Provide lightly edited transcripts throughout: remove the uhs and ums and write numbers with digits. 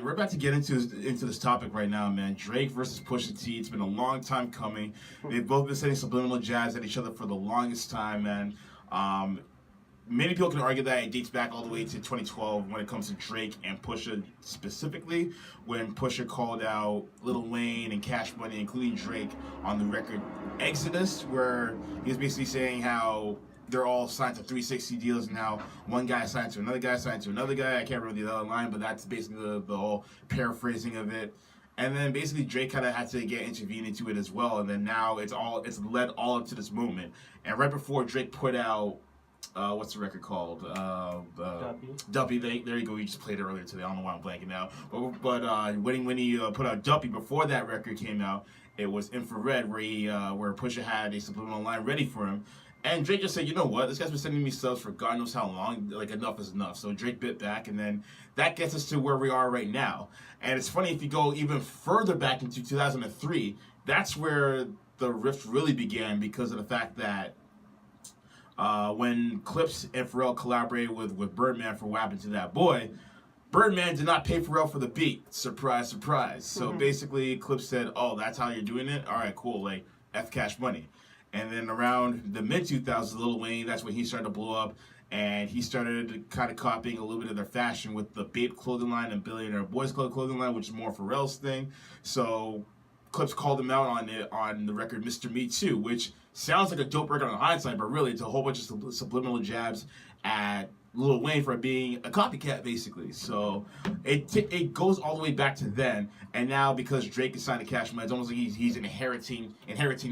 we're about to get into this topic right now, man. Drake versus Pusha T. It's been a long time coming. They've both been sending subliminal jabs at each other for the longest time, man. Many people can argue that it dates back all the way to 2012 when it comes to Drake and Pusha specifically, when Pusha called out Lil Wayne and Cash Money, including Drake, on the record Exodus, where he was basically saying how they're all signed to 360 deals and how one guy signed to another guy, signed to another guy. I can't remember the other line, but that's basically the whole paraphrasing of it. And then basically Drake kind of had to get intervened into it as well. And then now it's led all up to this moment. And right before Drake put out what's the record called? Duppy. There you go. We just played it earlier today. I don't know why I'm blanking now. But when he put out Duppy, before that record came out, it was Infrared, where Pusha had a subliminal line ready for him. And Drake just said, you know what? This guy's been sending me subs for God knows how long. Like, enough is enough. So Drake bit back, and then that gets us to where we are right now. And it's funny, if you go even further back into 2003, that's where the rift really began, because of the fact that when Clips and Pharrell collaborated with Birdman for What Happened to That Boy, Birdman did not pay Pharrell for the beat. Surprise, surprise. So basically, Clips said, oh, that's how you're doing it? All right, cool. Like, F Cash Money. And then around the mid-2000s, Lil Wayne, that's when he started to blow up. And he started kind of copying a little bit of their fashion with the Bape clothing line and Billionaire Boys Club clothing line, which is more Pharrell's thing. So Clips called him out on the record Mr. Me Too, which sounds like a dope record on hindsight, but really it's a whole bunch of subliminal jabs at Lil Wayne for being a copycat, basically. So it goes all the way back to then. And now, because Drake is signed to Cash Money, it's almost like he's inheriting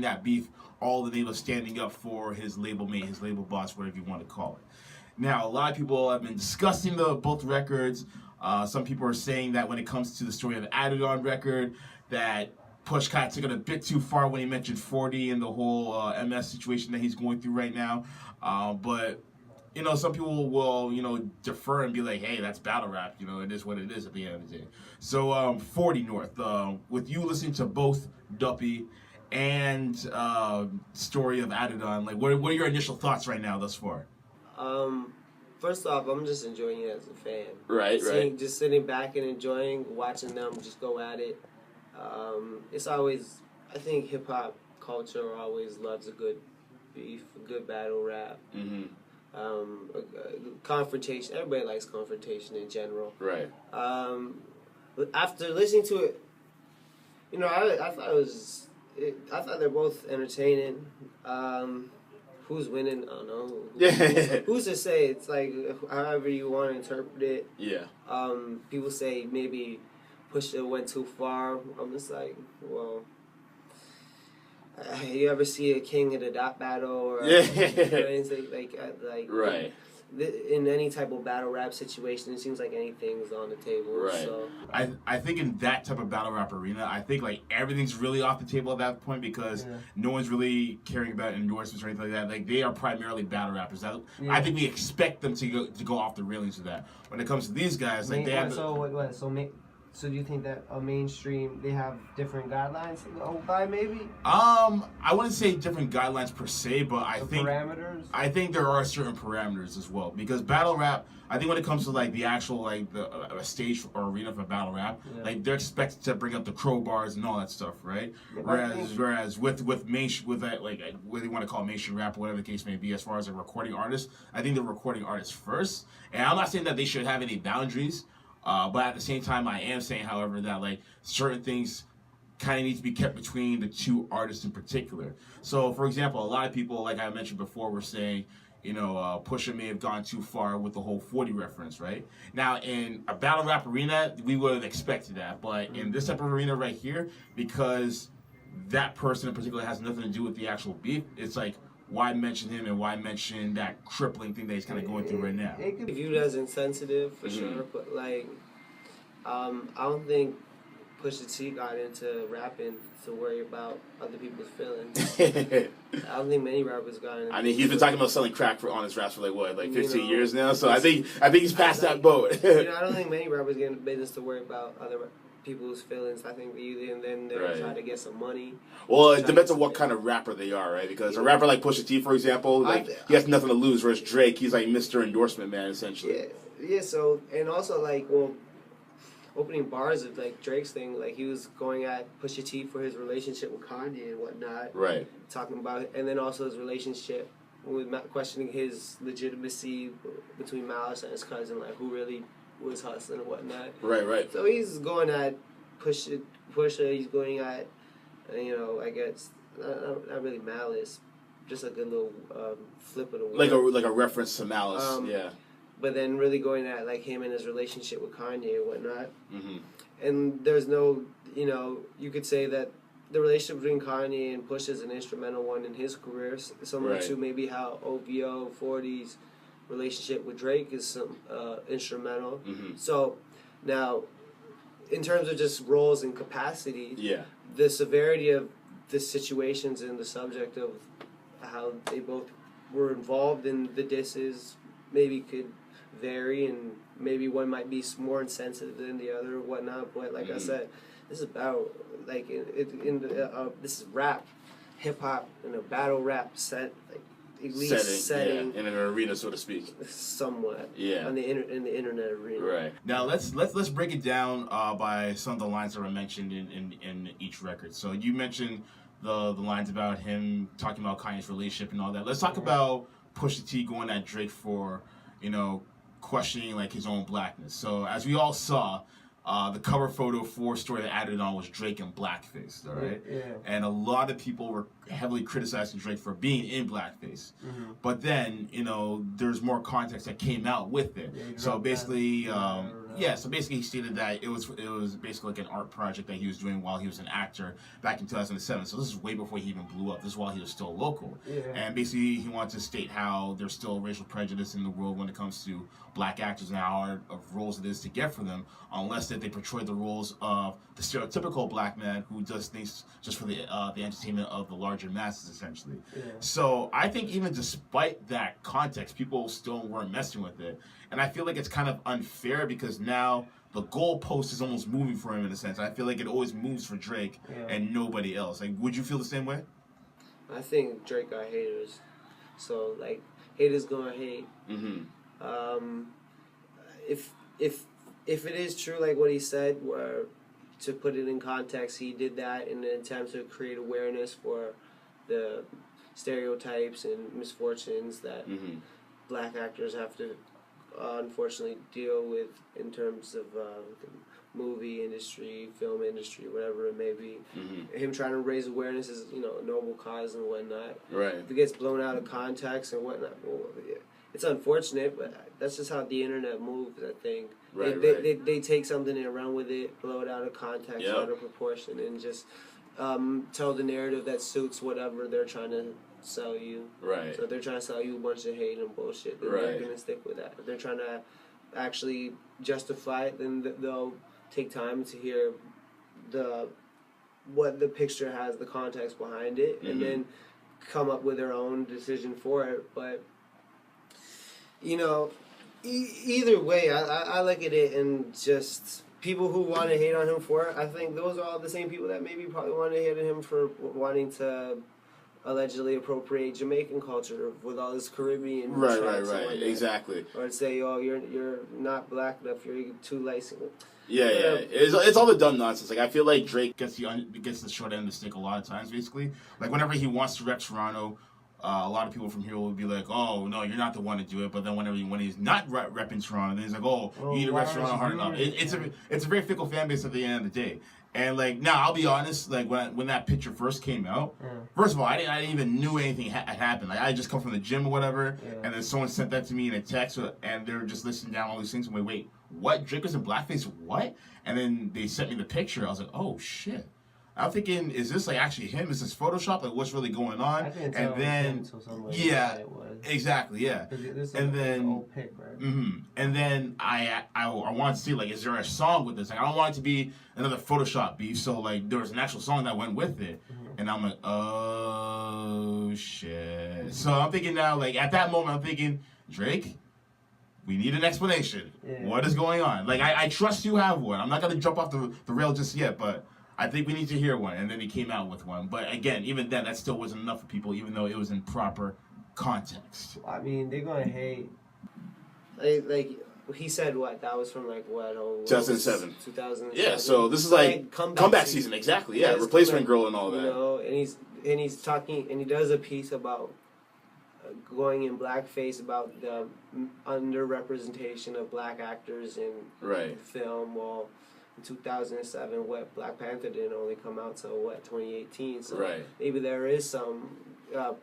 that beef, all in the name of standing up for his label mate, his label boss, whatever you want to call it. Now, a lot of people have been discussing both records. Some people are saying that when it comes to the story of the Adidon record, that Push kind of took it a bit too far when he mentioned Fordy and the whole MS situation that he's going through right now. But some people will, defer and be like, hey, that's battle rap. It is what it is at the end of the day. So, Fordy North, with you listening to both Duppy and story of Adidon, like, what are your initial thoughts right now thus far? First off, I'm just enjoying it as a fan. Right. Just sitting back and enjoying watching them just go at it. It's always, I think hip-hop culture always loves a good beef, a good battle rap. Confrontation. Everybody likes confrontation in general. Right. After listening to it, I thought they're both entertaining. Who's winning? I don't know. Who's to say? It's like however you want to interpret it. Yeah. People say maybe Pusha went too far. I'm just like, well, you ever see a king in a dot battle or anything like right. In any type of battle rap situation, it seems like anything's on the table. Right. So I think in that type of battle rap arena, I think like everything's really off the table at that point, because no one's really caring about endorsements or anything like that. Like, they are primarily battle rappers. I think we expect them to go off the railings with that. When it comes to these guys, like they have. So do you think that a mainstream, they have different guidelines to go by, maybe? I wouldn't say different guidelines per se, but I think parameters. I think there are certain parameters as well, because battle rap, I think when it comes to like the actual like a stage or arena for battle rap, like they're expected to bring up the crowbars and all that stuff, right? Whereas with that, like what they want to call mainstream rap or whatever the case may be, as far as a recording artist, I think the recording artist first. And I'm not saying that they should have any boundaries. But at the same time, I am saying, however, that like certain things kind of need to be kept between the two artists in particular. So, for example, a lot of people, like I mentioned before, were saying, Pusha may have gone too far with the whole 40 reference, right? Now, in a battle rap arena, we would have expected that. But in this type of arena right here, because that person in particular has nothing to do with the actual beef, it's like, why mention him and why mention that crippling thing that he's kind of going through right now? It could be viewed as insensitive for sure, but like, I don't think Pusha T got into rapping to worry about other people's feelings. I don't think many rappers got into. I mean, he's been talking about selling crack on his raps for like 15 years now. So I think he's past that boat. I don't think many rappers get into business to worry about other people's feelings. I think either and then they're trying to get some money. Well, it depends on what kind of rapper they are, right? Because a rapper like Pusha T, for example, like he has nothing to lose. Whereas Drake, he's like Mr. Endorsement Man, essentially. Yeah. So and also like, well, opening bars of like Drake's thing, like he was going at Pusha T for his relationship with Kanye and whatnot, Right. talking about, and then also his relationship with questioning his legitimacy between Malice and his cousin, like who really was hustling and whatnot. Right. So he's going at Pusha. He's going at, I guess not really Malice, just a good little flip of the word. Like a reference to Malice. Yeah. But then really going at like him and his relationship with Kanye and whatnot. Mm-hmm. And there's no, you could say that the relationship between Kanye and Push is an instrumental one in his career, similar to maybe how OVO, Fordy's relationship with Drake is some instrumental. Mm-hmm. So now, in terms of just roles and capacity, the severity of the situations and the subject of how they both were involved in the disses maybe could vary, and maybe one might be more insensitive than the other or whatnot. But like I said, this is about like this is rap, hip hop in a battle rap set, like elite setting in an arena, so to speak. Somewhat, in the internet arena. Right. Now let's break it down by some of the lines that were mentioned in each record. So you mentioned the lines about him talking about Kanye's relationship and all that. Let's talk about Pusha T going at Drake for, questioning like his own blackness. So as we all saw, the cover photo for Story that added on was Drake in blackface, all right? Yeah. And a lot of people were heavily criticizing Drake for being in blackface. Mm-hmm. But then, there's more context that came out with it. So basically, so basically he stated that it was basically like an art project that he was doing while he was an actor back in 2007. So this is way before he even blew up. This is while he was still local. Yeah. And basically he wanted to state how there's still racial prejudice in the world when it comes to black actors and how hard of roles it is to get for them, unless that they portray the roles of the stereotypical black man who does things just for the entertainment of the larger masses, essentially. Yeah. So I think even despite that context, people still weren't messing with it. And I feel like it's kind of unfair because now the goalpost is almost moving for him in a sense. I feel like it always moves for Drake and nobody else. Like, would you feel the same way? I think Drake got haters. So, like, haters gonna hate. Mm-hmm. If it is true, like what he said, where to put it in context, he did that in an attempt to create awareness for the stereotypes and misfortunes that black actors have to unfortunately deal with in terms of the movie industry, film industry, whatever it may be. Mm-hmm. Him trying to raise awareness is, a noble cause and whatnot. Right. If it gets blown out of context and whatnot, well, it's unfortunate, but that's just how the internet moves, I think. They take something and run with it, blow it out of context, out of proportion, and just tell the narrative that suits whatever they're trying to sell you. Right. So if they're trying to sell you a bunch of hate and bullshit, then they're going to stick with that. If they're trying to actually justify it, then they'll take time to hear what the picture has, the context behind it, and then come up with their own decision for it. But either way, I look at it and just people who want to hate on him for it, I think those are all the same people that maybe probably want to hate on him for wanting to allegedly appropriate Jamaican culture with all this Caribbean right, exactly. Or say, you're not black enough, you're too light. Yeah. It's all the dumb nonsense. Like, I feel like Drake gets the short end of the stick a lot of times, basically. Like, whenever he wants to rep Toronto, a lot of people from here will be like, oh, no, you're not the one to do it. But then when he's not repping Toronto, then he's like, oh, you need to rep Toronto hard enough. It's a very fickle fan base at the end of the day. And, like, now, I'll be honest, like, when that picture first came out, first of all, I didn't even knew anything had happened. Like, I just come from the gym or whatever, and then someone sent that to me in a text, and they were just listing down all these things. And wait, what? Drake was in blackface? What? And then they sent me the picture. I was like, oh, shit. I'm thinking, is this like actually him? Is this Photoshop? Like, what's really going on? And then, exactly. And then, old pic, right? And then I want to see, like, is there a song with this? Like, I don't want it to be another Photoshop beef. So, like, there was an actual song that went with it. And I'm like, oh shit. So I'm thinking now, like, at that moment, I'm thinking, Drake, we need an explanation. What is going on? Like, I trust you have one. I'm not gonna jump off the rail just yet, but I think we need to hear one. And then he came out with one. But again, even then, that still wasn't enough for people, even though it was in proper context. I mean, they're gonna hate. Like he said what? That was from like what? 2007. 2007. Yeah, so this is like comeback season. Exactly. Yeah, replacement girl and all that. You know, and he's talking, and he does a piece about going in blackface about the underrepresentation of black actors in film. Well, in 2007, what Black Panther didn't only come out till what 2018. So maybe there is some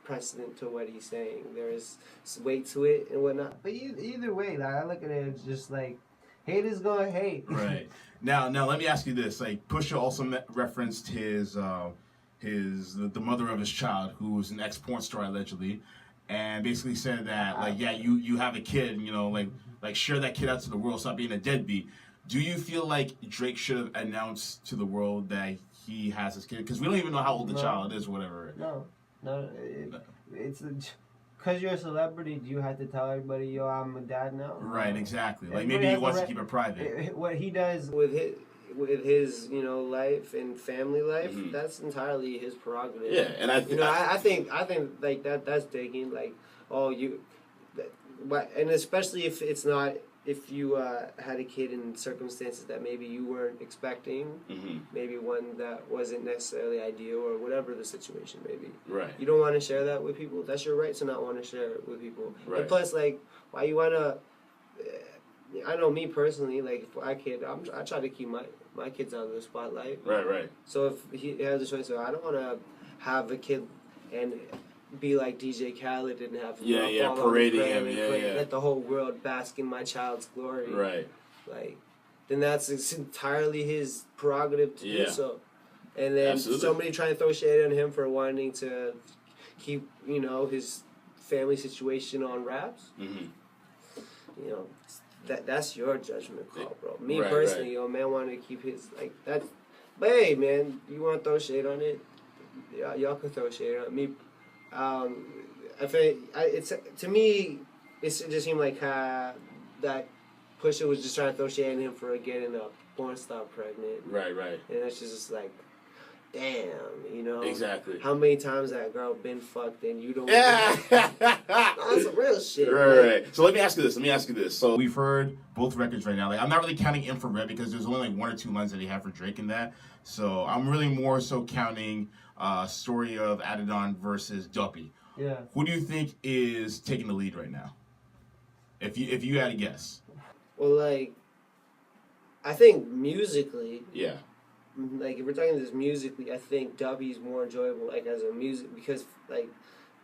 precedent to what he's saying. There is weight to it and whatnot. But either way, like I look at it, it's just like haters gonna hate. Right. Now let me ask you this: like Pusha also referenced the mother of his child, who was an ex-porn star allegedly, and basically said that like you have a kid, you know, like share that kid out to the world, stop being a deadbeat. Do you feel like Drake should have announced to the world that he has his kid? Because we don't even know how old the child is, or whatever. No. It's because you're a celebrity. Do you have to tell everybody, yo, I'm a dad now? Right, exactly. Like maybe he wants to keep it private. What he does with his you know life and family life, that's entirely his prerogative. Yeah, and I think like that's digging like and especially if it's not. If you had a kid in circumstances that maybe you weren't expecting, maybe one that wasn't necessarily ideal or whatever the situation may be. Right. You don't want to share that with people. That's your right to not want to share it with people. Right. And plus, like, why you want to... I know me personally, like, if I kid, I try to keep my kids out of the spotlight. Right. So if he has a choice, I don't want to have a kid and... be like DJ Khaled and have parading him, let the whole world bask in my child's glory. Right. Like, then it's entirely his prerogative to do so. And then somebody trying to throw shade on him for wanting to keep, you know, his family situation on wraps. You know, that's your judgment call, bro. Me personally, yo, man, wanted to keep his like that. But hey, man, you want to throw shade on it? Y'all can throw shade on it. Me. I feel to me, it just seemed like that Pusha was just trying to throw shade at him for getting a porn star pregnant. Right. And it's just like, damn, you know. Exactly. How many times that girl been fucked and you don't. Yeah. That's some real shit. Right. So let me ask you this. So we've heard both records right now. Like I'm not really counting Infrared because there's only like one or two lines that he had for Drake in that. So I'm really more so counting. Story of Adidon versus Duppy. Yeah. Who do you think is taking the lead right now? If you had a guess. Well, like, I think musically. Yeah. Like, if we're talking this musically, I think Duppy's more enjoyable, like, as a music, because, like,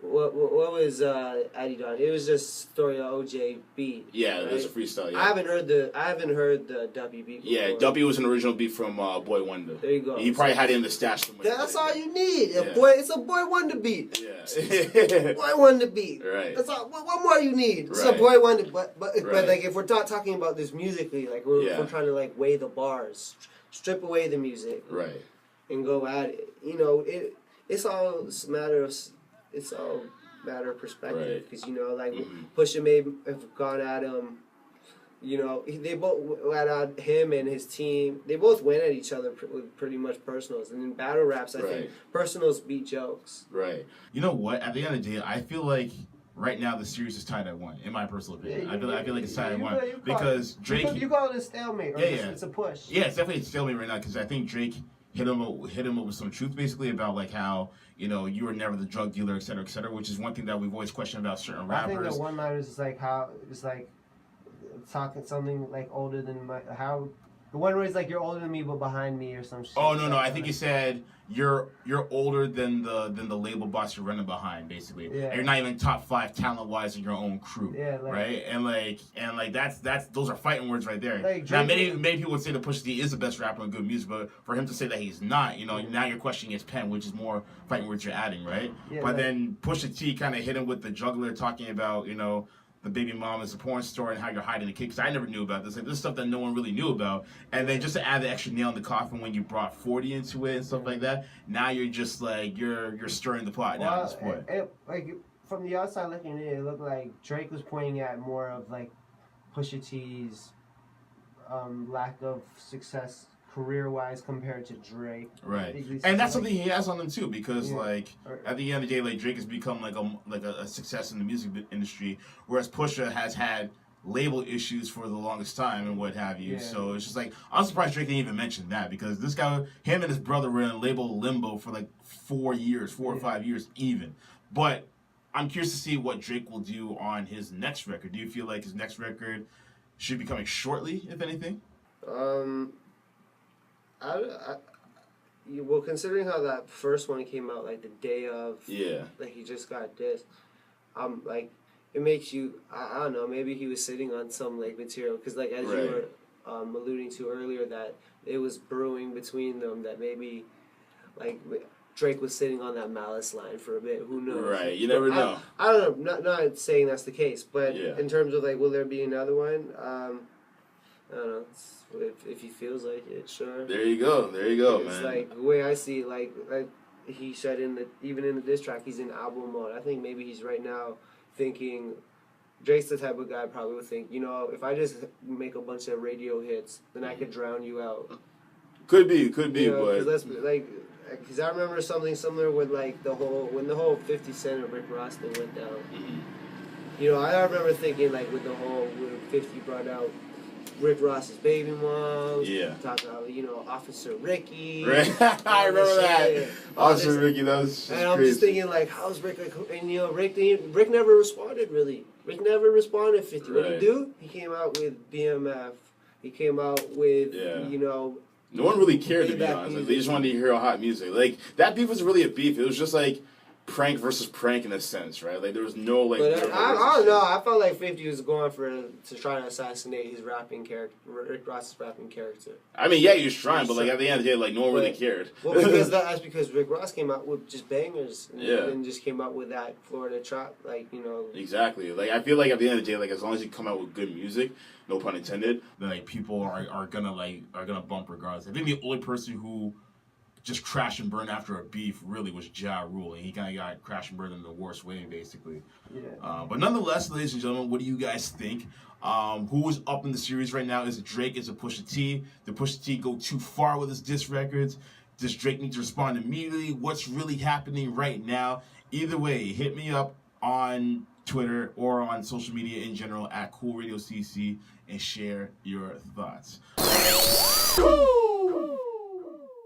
what was Adidon? It was just Story of OJ beat. Yeah, right? It was a freestyle. Yeah. I haven't heard the Duppy beat before. Yeah, Duppy was an original beat from Boy Wonder. There you go. He probably had it in the stash somewhere. That's all you need. Yeah. It's a Boy Wonder beat. Yeah. Boy Wonder beat. Right. That's all. What more you need? It's a Boy Wonder. But like if we're not talking about this musically, like we're trying to like weigh the bars, strip away the music, right, and go at it. You know, it's all a matter of. It's all matter of perspective because you know, like Pusha may have gone at him. You know, they both went at him and his team. They both went at each other with pretty much personals. And in battle raps, I think personals beat jokes. Right. You know what? At the end of the day, I feel like right now the series is tied at 1. In my personal opinion, I feel like it's tied at 1 because Drake. You call it a stalemate. Or it's a push. Yeah, it's definitely a stalemate right now because I think Drake hit him up with some truth basically about like how. You know, you were never the drug dealer, et cetera, which is one thing that we've always questioned about certain rappers. I think the one-liners is like how it's like talking something like older than the one where it's like you're older than me but behind me or some shit. Oh no, I think he said you're older than the label boss you're running behind, basically. Yeah. And you're not even top 5 talent-wise in your own crew. Yeah. Right? And that's those are fighting words right there. Like, now many people would say that Pusha T is the best rapper in good music, but for him to say that he's not, you know, now you're questioning his pen, which is more fighting words you're adding, right? Yeah, but then Pusha T kind of hit him with the juggler talking about, you know, the baby mom is a porn star and how you're hiding the kid. Because I never knew about this. Like, this is stuff that no one really knew about. And then just to add the extra nail in the coffin when you brought Fordy into it and stuff like that, now you're just like, you're stirring the pot now at this point. Like, from the outside looking in, it looked like Drake was pointing at more of like Pusha T's lack of success career-wise compared to Drake. Right. And that's something he has on him too, because like at the end of the day, like Drake has become like a success in the music industry, whereas Pusha has had label issues for the longest time and what have you. Yeah. So it's just like, I'm surprised Drake didn't even mention that, because this guy, him and his brother were in label limbo for like 4 or 5 years even. But I'm curious to see what Drake will do on his next record. Do you feel like his next record should be coming shortly, if anything? Well, considering how that first one came out, like the day of, Yeah. like he just got this, like it makes you, I don't know, maybe he was sitting on some like material, because like as Right. you were alluding to earlier, that it was brewing between them, that maybe like Drake was sitting on that Malice line for a bit. Who knows? Right, you never know. I don't know. Not saying that's the case, but Yeah. in terms of like, will there be another one? I don't know. If he feels like it, sure. There you go, man. It's like the way I see it, like he said even in the diss track, he's in album mode. I think maybe he's right now thinking. Drake's the type of guy probably would think, if I just make a bunch of radio hits, then I could drown you out. Could be, but Because I remember something similar with like when the whole 50 Cent and Rick Ross thing went down. Mm-hmm. I remember thinking like when 50 brought out Rick Ross's baby mom. Yeah. Talking about Officer Ricky. Right. I remember that. Officer Ricky, that was just and I'm crazy. just thinking like, how's Rick? And Rick never responded really. Rick never responded 50. What did he do? He came out with BMF. He came out with No one really cared, to be honest. Like, they just music. wanted to hear hot music. Like, that beef was really a beef. It was just like prank versus prank in a sense, right? Like, there was no like. But I don't know. I felt like 50 was going to try to assassinate his rapping character, Rick Ross's rapping character. I mean, yeah, he was trying, but like at the end of the day, like no one really cared. Well, that's because Rick Ross came out with just bangers, and just came out with that Florida trap, Exactly. Like, I feel like at the end of the day, like as long as you come out with good music, no pun intended, then like people are gonna bump regardless. I think the only person who just crashed and burned after a beef really was Ja Rule, and he kind of got crashed and burned in the worst way, basically. Yeah. But nonetheless, ladies and gentlemen, what do you guys think? Who is up in the series right now? Is it Drake? Is it Pusha T? Did Pusha T go too far with his diss records? Does Drake need to respond immediately? What's really happening right now? Either way, hit me up on Twitter or on social media in general at Cool Radio CC and share your thoughts. Woo!